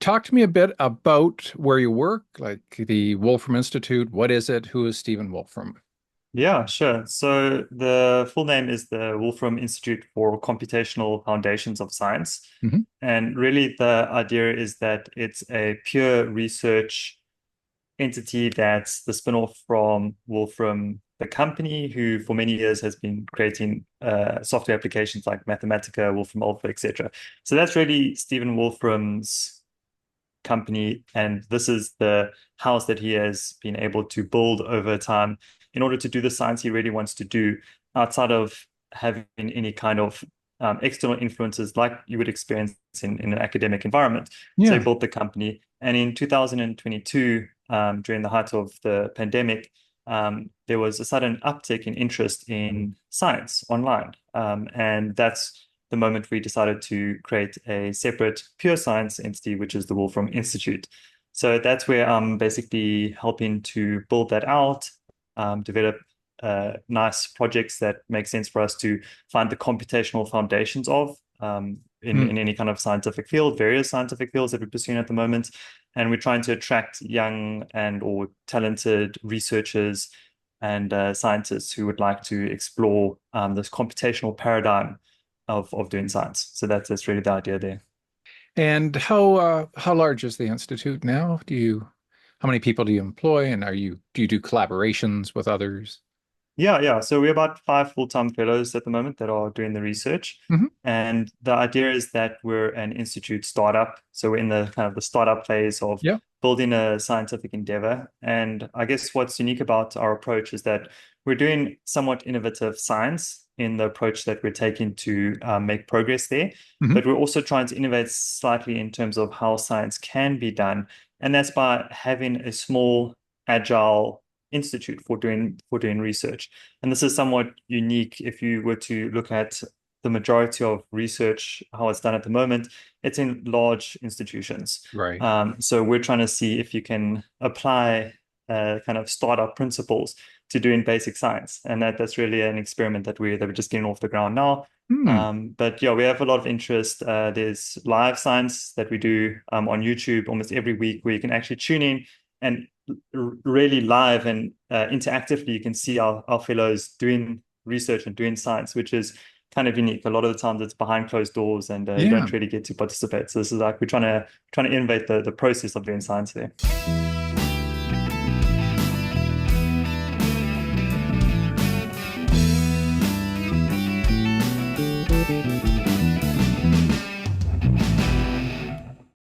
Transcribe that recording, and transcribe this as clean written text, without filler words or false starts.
talk to me a bit about where you work, like the Wolfram Institute. What is it? Who is Stephen Wolfram? Yeah, sure. So the full name is the Wolfram Institute for Computational Foundations of Science. Hmm. And really, the idea is that it's a pure research entity that's the spin-off from Wolfram, the company, who for many years has been creating software applications like Mathematica, Wolfram Alpha, etc. So that's really Stephen Wolfram's company, and this is the house that he has been able to build over time in order to do the science he really wants to do outside of having any kind of external influences like you would experience in an academic environment. So he Yeah. built the company, and in 2022, during the height of the pandemic, there was a sudden uptick in interest in science online, and that's the moment we decided to create a separate pure science entity, which is the Wolfram Institute. So that's where I'm basically helping to build that out, develop nice projects that make sense for us to find the computational foundations of Mm. in any kind of scientific field, various scientific fields that we're pursuing at the moment. And we're trying to attract young and or talented researchers and scientists who would like to explore this computational paradigm of doing science. So that's really the idea there. And how large is the Institute now? How many people do you employ, and do you do collaborations with others? Yeah. So we're about five full-time fellows at the moment that are doing the research. Hmm. And the idea is that we're an institute startup. So we're in the kind of the startup phase of Yeah. building a scientific endeavor. And I guess what's unique about our approach is that we're doing somewhat innovative science in the approach that we're taking to make progress there. Hmm. But we're also trying to innovate slightly in terms of how science can be done. And that's by having a small, agile institute for doing research. And this is somewhat unique if you were to look at the majority of research, how it's done at the moment, it's in large institutions. Right. So we're trying to see if you can apply kind of startup principles to doing basic science, and that's really an experiment that we're just getting off the ground now. Hmm. But yeah, we have a lot of interest. There's live science that we do on YouTube almost every week, where you can actually tune in and really live and interactively you can see our fellows doing research and doing science, which is kind of unique. A lot of the times it's behind closed doors and you Yeah. don't really get to participate. So this is like we're trying to innovate the process of doing science there.